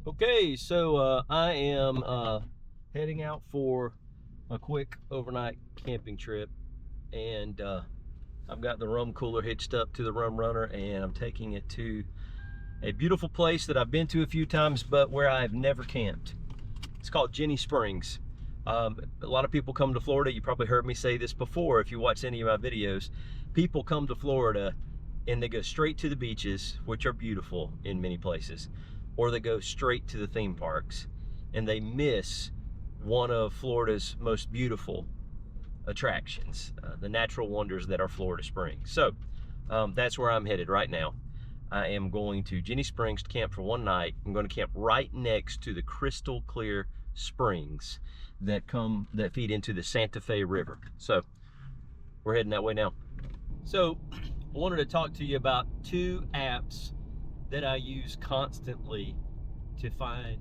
Okay, so I am heading out for a quick overnight camping trip, and I've got the Rum Cooler hitched up to the RumRunner, and I'm taking it to a beautiful place that I've been to a few times, but where I've never camped. It's called Ginnie Springs. A lot of people come to Florida. You probably heard me say this before if you watch any of my videos. People come to Florida and they go straight to the beaches, which are beautiful in many places, or they go straight to the theme parks, and they miss one of Florida's most beautiful attractions, the natural wonders that are Florida Springs. So that's where I'm headed right now. I am going to Ginnie Springs to camp for one night. I'm going to camp right next to the crystal clear springs that feed into the Santa Fe River. So we're heading that way now. So I wanted to talk to you about two apps that I use constantly to find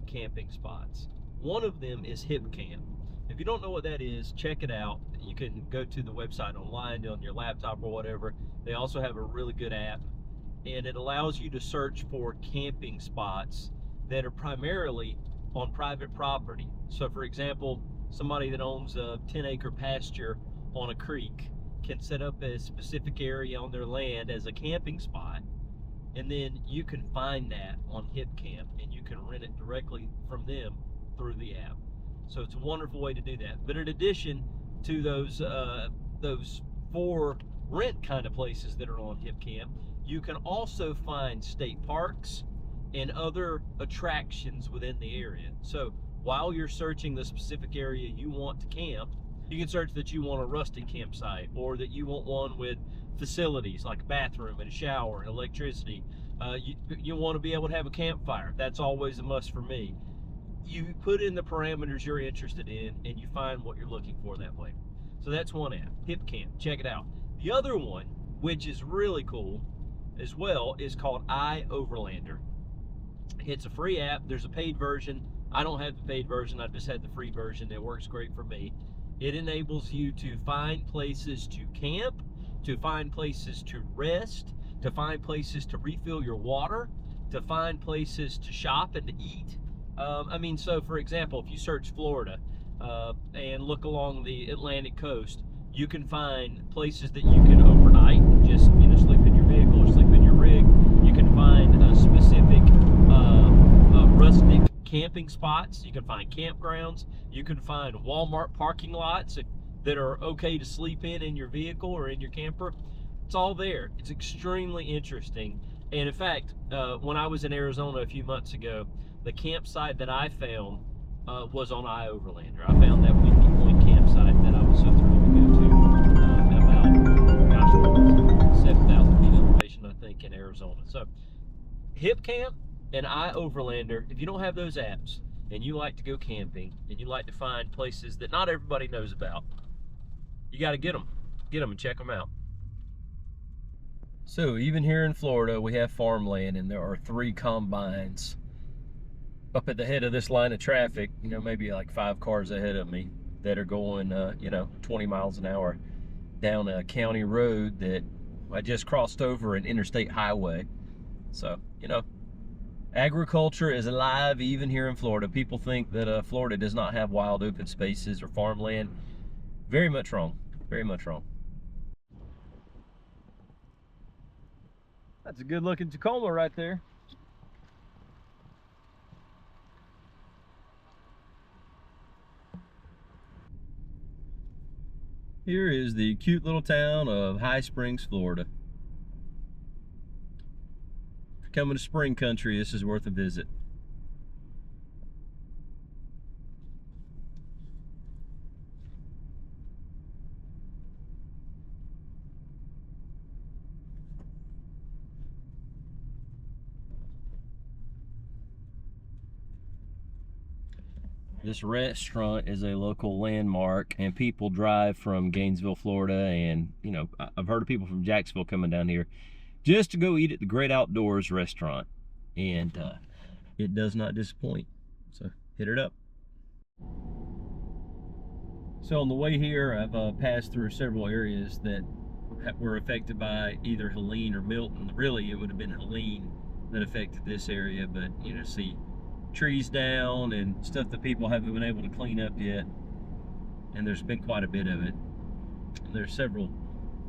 camping spots. One of them is HipCamp. If you don't know what that is, check it out. You can go to the website online on your laptop or whatever. They also have a really good app, and it allows you to search for camping spots that are primarily on private property. So for example, somebody that owns a 10-acre pasture on a creek can set up a specific area on their land as a camping spot, and then you can find that on HipCamp and you can rent it directly from them through the app. So it's a wonderful way to do that. But in addition to those for rent kind of places that are on HipCamp, you can also find state parks and other attractions within the area. So while you're searching the specific area you want to camp, you can search that you want a rustic campsite, or that you want one with facilities like a bathroom and a shower and electricity. You want to be able to have a campfire. That's always a must for me. You put in the parameters you're interested in and you find what you're looking for that way. So that's one app, HipCamp. Check it out. The other one, which is really cool as well, is called Overlander. It's a free app. There's a paid version. I don't have the paid version. I just had the free version. It works great for me. It enables you to find places to camp, to find places to rest, to find places to refill your water, to find places to shop and to eat. So for example, if you search Florida and look along the Atlantic coast, you can find places that you can overnight, just sleep in your vehicle or sleep in your rig. You can find specific rustic camping spots. You can find campgrounds. You can find Walmart parking lots that are okay to sleep in your vehicle or in your camper. It's all there. It's extremely interesting. And in fact, when I was in Arizona a few months ago, the campsite that I found was on Overlander. I found that Windy Point campsite that I was so thrilled to go to, about 7,000 feet elevation, I think, in Arizona. So HipCamp and Overlander, if you don't have those apps and you like to go camping and you like to find places that not everybody knows about, you got to get them and check them out. So even here in Florida, we have farmland, and there are 3 combines up at the head of this line of traffic, maybe like 5 cars ahead of me, that are going 20 miles an hour down a county road that I just crossed over an interstate highway. So agriculture is alive even here in Florida. People think that Florida does not have wild open spaces or farmland. Very much wrong. Very much wrong. That's a good looking Tacoma right there. Here is the cute little town of High Springs, Florida. If you're coming to spring country, this is worth a visit. This restaurant is a local landmark, and people drive from Gainesville, Florida, and I've heard of people from Jacksonville coming down here just to go eat at the Great Outdoors restaurant, and it does not disappoint. So hit it up. So on the way here, I've passed through several areas that were affected by either Helene or Milton. Really, it would have been Helene that affected this area, but see trees down and stuff that people haven't been able to clean up yet. And there's been quite a bit of it. There's several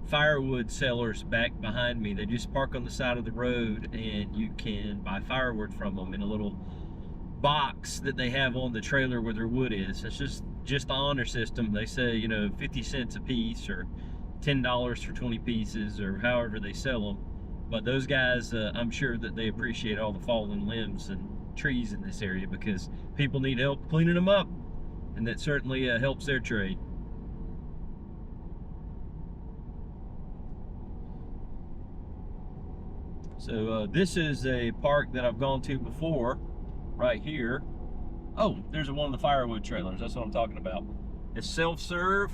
firewood sellers back behind me. They just park on the side of the road and you can buy firewood from them in a little box that they have on the trailer where their wood is. It's just the honor system. They say, you know, 50 cents a piece or $10 for 20 pieces or however they sell them. But those guys, I'm sure that they appreciate all the fallen limbs and trees in this area because people need help cleaning them up, and that certainly helps their trade. So this is a park that I've gone to before, right here. Oh, there's one of the firewood trailers. That's what I'm talking about. It's self-serve.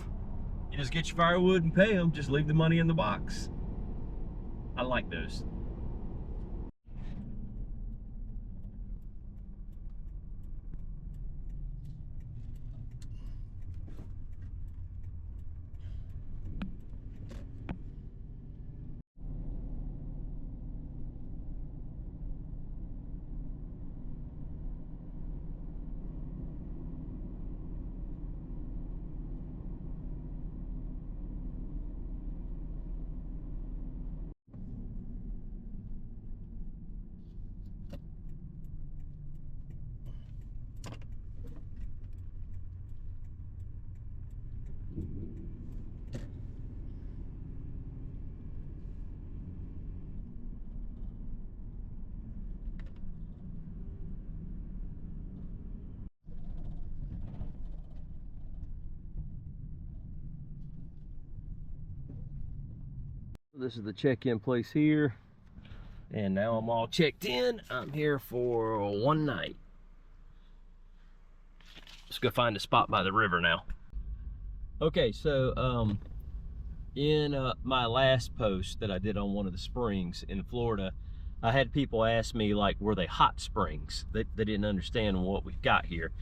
You just get your firewood and pay them. Just leave the money in the box. I like those. This is the check-in place here, and now I'm all checked in. I'm here for one night. Let's go find a spot by the river now. Okay, so in my last post that I did on one of the springs in Florida, I had people ask me, like, were they hot springs? They didn't understand what we've got here.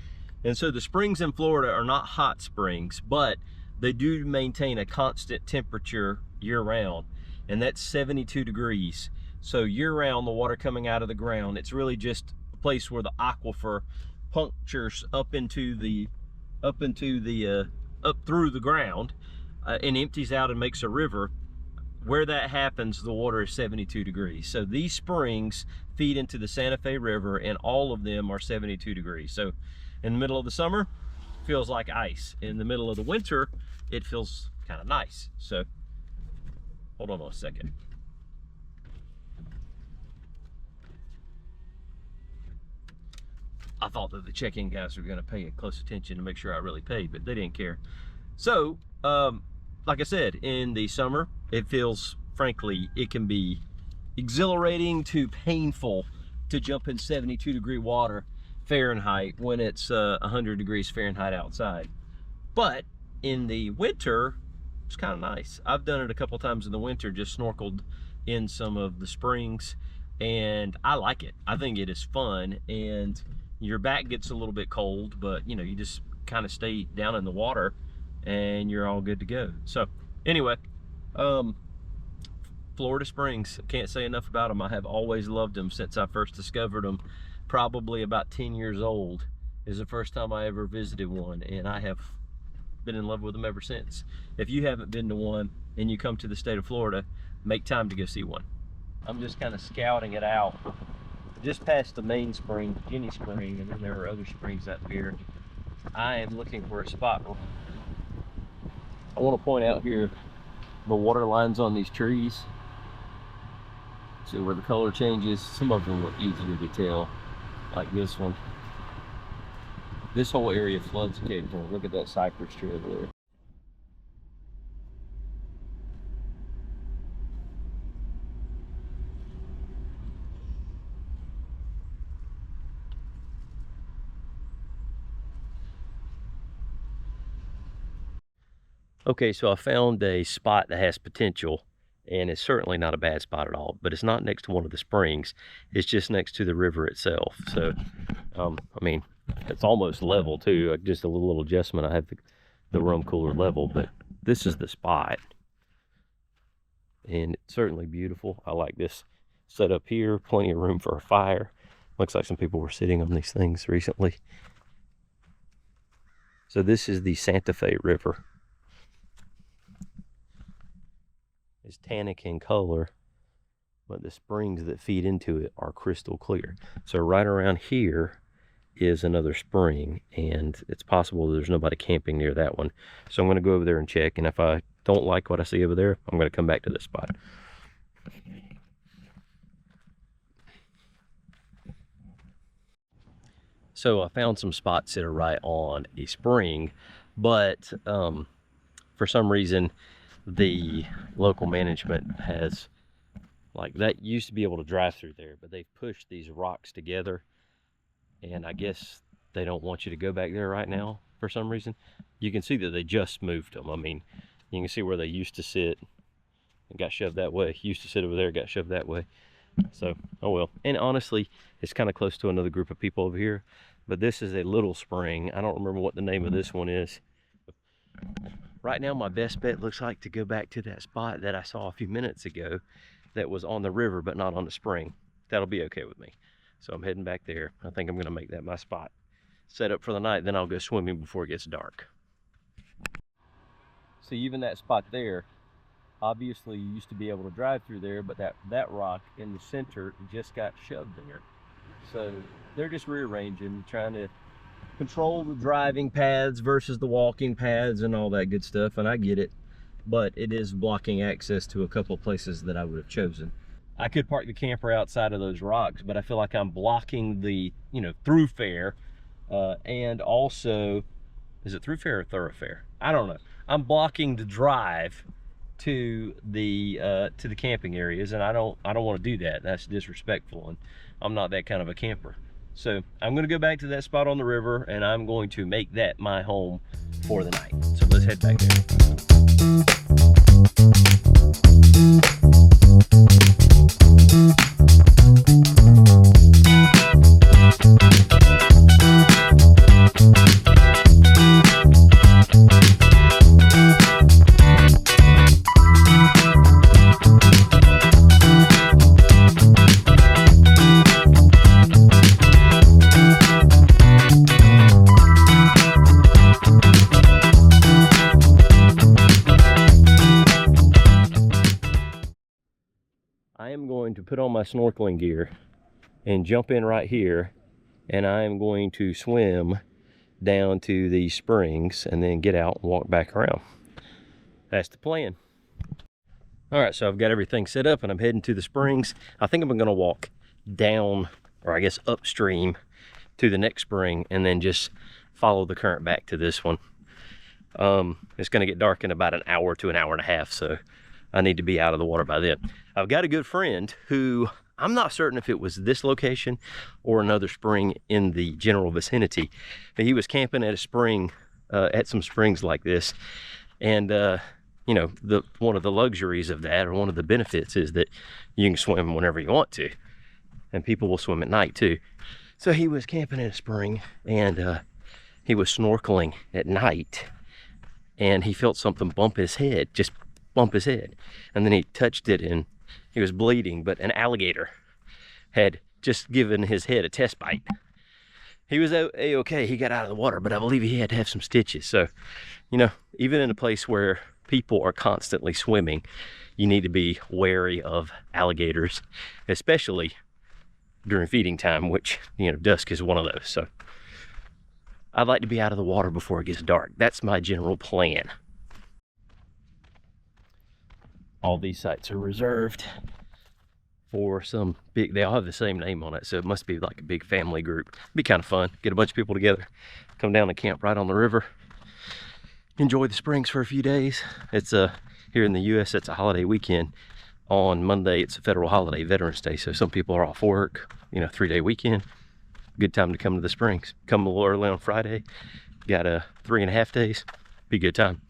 And so the springs in Florida are not hot springs, but they do maintain a constant temperature year-round, and that's 72 degrees. So year-round, the water coming out of the ground, it's really just a place where the aquifer punctures up through the ground and empties out and makes a river. Where that happens, the water is 72 degrees. So these springs feed into the Santa Fe River, and all of them are 72 degrees. So in the middle of the summer, it feels like ice. In the middle of the winter, it feels kind of nice. So hold on a second. I thought that the check-in guys were going to pay close attention to make sure I really paid, but they didn't care. So, like I said, in the summer, it feels, frankly, it can be exhilarating to painful to jump in 72 degree water Fahrenheit when it's 100 degrees Fahrenheit outside. But in the winter, it's kind of nice. I've done it a couple times in the winter, just snorkeled in some of the springs, and I like it. I think it is fun, and your back gets a little bit cold, but you know, you just kind of stay down in the water and you're all good to go. So anyway, Florida Springs, can't say enough about them. I have always loved them since I first discovered them. Probably about 10 years old is the first time I ever visited one, and I have been in love with them ever since. If you haven't been to one and you come to the state of Florida, make time to go see one. I'm just kind of scouting it out. Just past the main spring, Ginnie Springs, and then there are other springs up here. I am looking for a spot. I want to point out here the water lines on these trees. See where the color changes. Some of them look easier to tell, like this one. This whole area floods occasionally. Look at that cypress tree over there. Okay, so I found a spot that has potential, and it's certainly not a bad spot at all, but it's not next to one of the springs. It's just next to the river itself. So, I mean, it's almost level too, just a little adjustment. I have the Rum Cooler level, but this is the spot. And it's certainly beautiful. I like this setup here, plenty of room for a fire. Looks like some people were sitting on these things recently. So this is the Santa Fe River. It's tannic in color, but the springs that feed into it are crystal clear. So right around here is another spring, and it's possible there's nobody camping near that one. So I'm going to go over there and check, and if I don't like what I see over there, I'm going to come back to this spot. So I found some spots that are right on a spring, but for some reason the local management has, like, that used to be able to drive through there, but they've pushed these rocks together, and I guess they don't want you to go back there right now for some reason. You can see that they just moved them. I mean, you can see where they used to sit and got shoved that way. Used to sit over there, got shoved that way. So, oh well. And honestly, it's kind of close to another group of people over here, but this is a little spring. I don't remember what the name of this one is. Right now, my best bet looks like to go back to that spot that I saw a few minutes ago that was on the river but not on the spring. That'll be okay with me. So I'm heading back there. I think I'm gonna make that my spot. Set up for the night, then I'll go swimming before it gets dark. See, even that spot there, obviously you used to be able to drive through there, but that rock in the center just got shoved there. So they're just rearranging, trying to control the driving paths versus the walking paths and all that good stuff, and I get it, but it is blocking access to a couple places that I would have chosen. I could park the camper outside of those rocks, but I feel like I'm blocking the, thoroughfare, and also, is it thoroughfare or thoroughfare? I don't know. I'm blocking the drive to the camping areas, and I don't want to do that. That's disrespectful, and I'm not that kind of a camper. So I'm going to go back to that spot on the river, and I'm going to make that my home for the night. So let's head back there. I am going to put on my snorkeling gear and jump in right here, and I am going to swim down to these springs and then get out and walk back around. That's the plan. All right, so I've got everything set up and I'm heading to the springs. I think I'm going to walk down, or I guess upstream, to the next spring and then just follow the current back to this one. It's going to get dark in about an hour to an hour and a half, so I need to be out of the water by then. I've got a good friend who, I'm not certain if it was this location or another spring in the general vicinity, but he was camping at a spring, at some springs like this. And, one of the luxuries of that, or one of the benefits, is that you can swim whenever you want to. And people will swim at night too. So he was camping at a spring, and he was snorkeling at night, and he felt something bump his head, just bump his head. And then he touched it and he was bleeding, but an alligator had just given his head a test bite. He was a-okay, he got out of the water, but I believe he had to have some stitches. So, even in a place where people are constantly swimming, you need to be wary of alligators, especially during feeding time, which, dusk is one of those. So I'd like to be out of the water before it gets dark. That's my general plan. All these sites are reserved for some big, they all have the same name on it, so it must be like a big family group. It'd be kind of fun. Get a bunch of people together, come down and camp right on the river, enjoy the springs for a few days. It's here in the US, it's a holiday weekend. On Monday, it's a federal holiday, Veterans Day, so some people are off work, 3-day weekend. Good time to come to the springs. Come a little early on Friday, got 3.5 days, be a good time.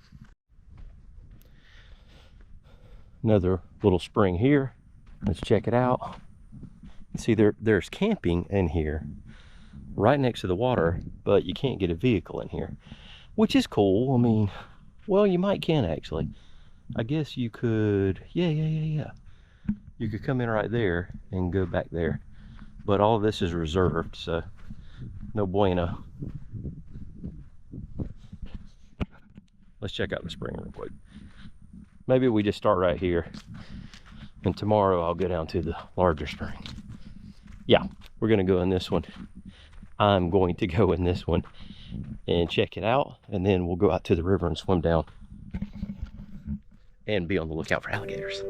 Another little spring here. Let's check it out. See, there's camping in here right next to the water, but you can't get a vehicle in here, which is cool. I mean, well, you can actually. I guess you could, yeah. You could come in right there and go back there. but all of this is reserved, so no bueno. Let's check out the spring real quick. Maybe we just start right here, and tomorrow I'll go down to the larger spring. Yeah, we're gonna go in this one. I'm going to go in this one and check it out, and then we'll go out to the river and swim down and be on the lookout for alligators.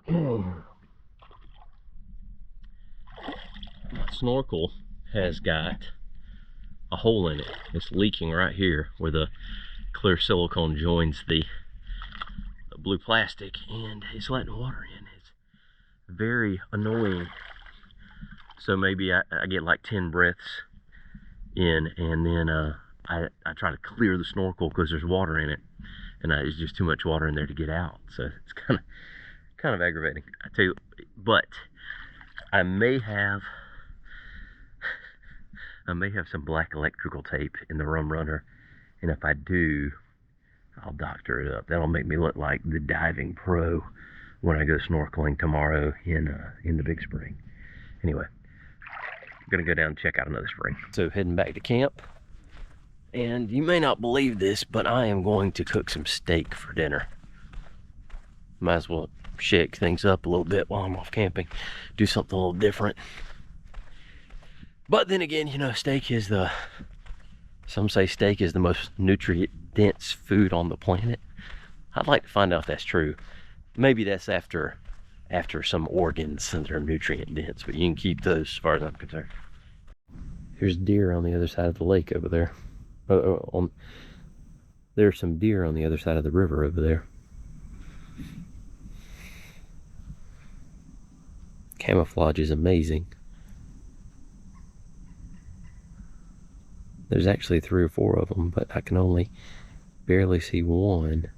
Okay. My snorkel has got a hole in it. It's leaking right here where the clear silicone joins the blue plastic, and it's letting water in. It's very annoying. So maybe I get like 10 breaths in, and then I try to clear the snorkel because there's water in it, and there's just too much water in there to get out. So it's kind of aggravating, I tell you. But I may have some black electrical tape in the RumRunner, and if I do, I'll doctor it up. That'll make me look like the diving pro when I go snorkeling tomorrow in the big spring. Anyway, I'm gonna go down and check out another spring. So heading back to camp, and you may not believe this, but I am going to cook some steak for dinner. Might as well shake things up a little bit while I'm off camping, do something a little different. But then again, you know, some say steak is the most nutrient dense food on the planet. I'd like to find out if that's true. Maybe that's after some organs that are nutrient dense, but you can keep those as far as I'm concerned. There's deer on the other side of the lake over there. There's some deer on the other side of the river over there. Camouflage is amazing. There's actually 3 or 4 of them, but I can only barely see one.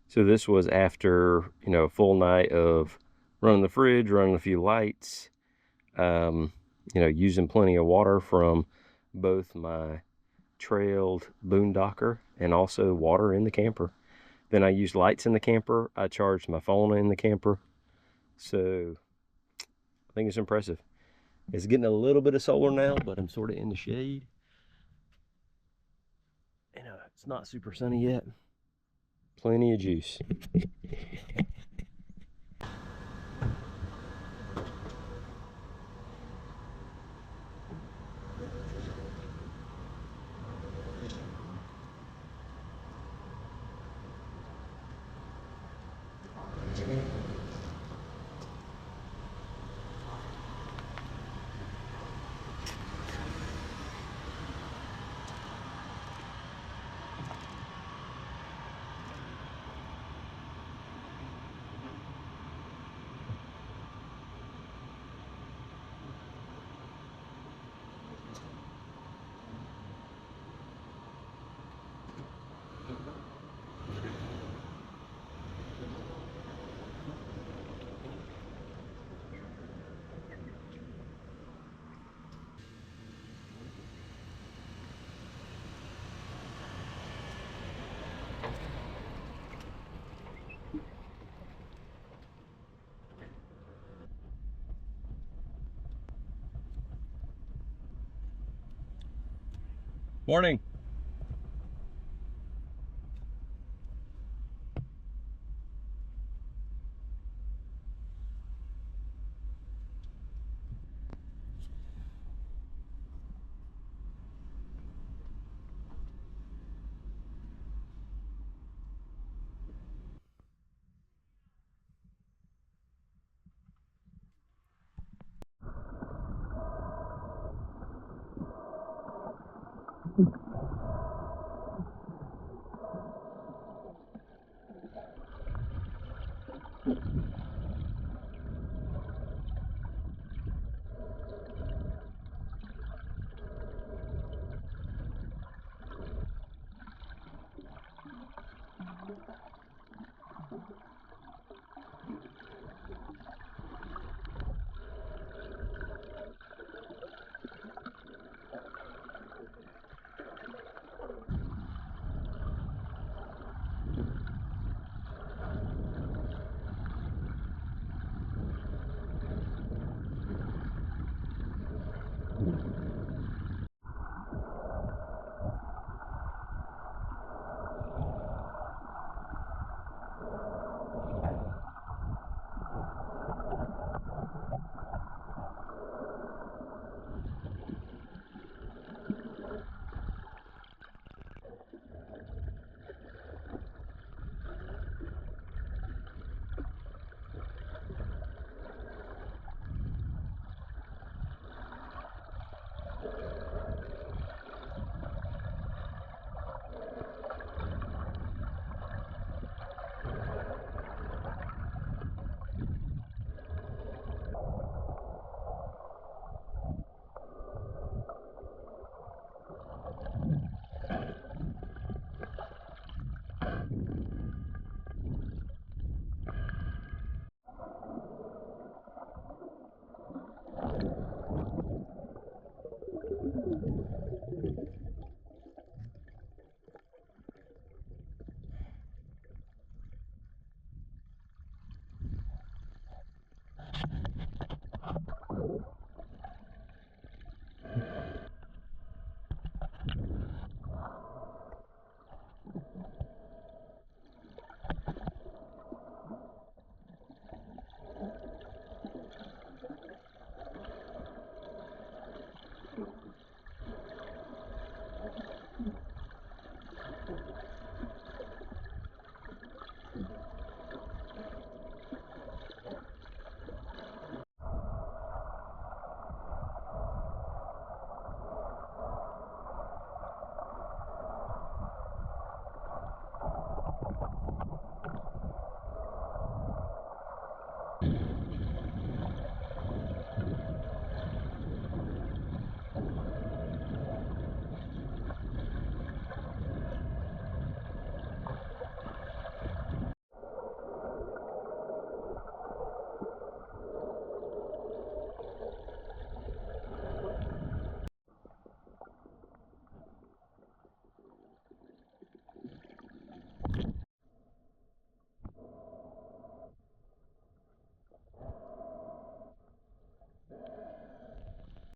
So this was after, a full night of running the fridge, running a few lights, using plenty of water from both my trailed boondocker and also water in the camper. Then I used lights in the camper. I charged my phone in the camper. So I think it's impressive. It's getting a little bit of solar now, but I'm sort of in the shade. It's not super sunny yet. Plenty of juice. Morning.